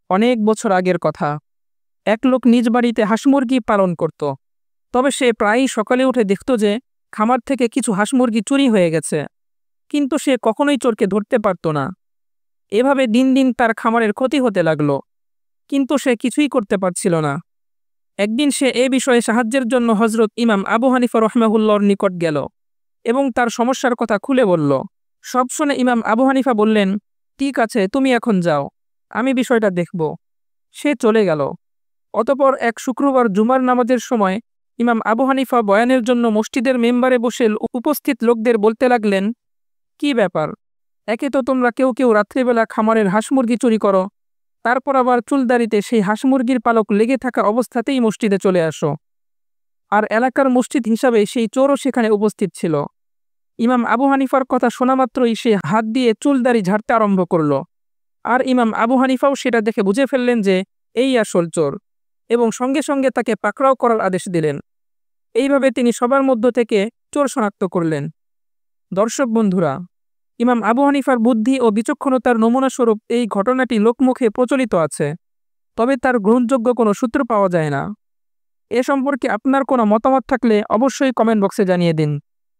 অনেক বছর আগের কথা। এক লোক নিজ বাড়িতে হাঁস মুরগি পালন করত। তবে সে প্রায়ই সকালে উঠে দেখত যে খামার থেকে কিছু হাঁস মুরগি চুরি হয়ে গেছে, কিন্তু সে কখনোই চোরকে ধরতে পারত না। এভাবে দিন দিন তার খামারের ক্ষতি হতে লাগলো, কিন্তু সে কিছুই করতে পারছিল না। একদিন সে এ বিষয়ে সাহায্যের জন্য হজরত ইমাম আবু হানিফা রহমাহুল্লাহর নিকট গেল এবং তার সমস্যার কথা খুলে বলল। সব শুনে ইমাম আবু হানিফা বললেন, ঠিক আছে, তুমি এখন যাও, আমি বিষয়টা দেখব। সে চলে গেল। অতঃপর এক শুক্রবার জুমার নামাজের সময় ইমাম আবু হানিফা বয়ানের জন্য মসজিদের মেম্বারে বসে উপস্থিত লোকদের বলতে লাগলেন, কি ব্যাপার, একে তো তোমরা কেউ কেউ রাত্রিবেলা খামারের হাঁস মুরগি চুরি করো, তারপর আবার চুলদারিতে সেই হাঁস মুরগির পালক লেগে থাকা অবস্থাতেই মসজিদে চলে আসো। আর এলাকার মসজিদ হিসাবে সেই চোরও সেখানে উপস্থিত ছিল। ইমাম আবু হানিফার কথা শোনা মাত্রই সে হাত দিয়ে চুলদারি ঝাড়তে আরম্ভ করল। আর ইমাম আবু হানিফাও সেটা দেখে বুঝে ফেললেন যে এই আসল চোর, এবং সঙ্গে সঙ্গে তাকে পাকড়াও করার আদেশ দিলেন। এইভাবে তিনি সবার মধ্য থেকে চোর শনাক্ত করলেন। দর্শক বন্ধুরা, ইমাম আবু হানিফার বুদ্ধি ও বিচক্ষণতার নমুনাস্বরূপ এই ঘটনাটি লোকমুখে প্রচলিত আছে, তবে তার গ্রহণযোগ্য কোনো সূত্র পাওয়া যায় না। এ সম্পর্কে আপনার কোনো মতামত থাকলে অবশ্যই কমেন্ট বক্সে জানিয়ে দিন।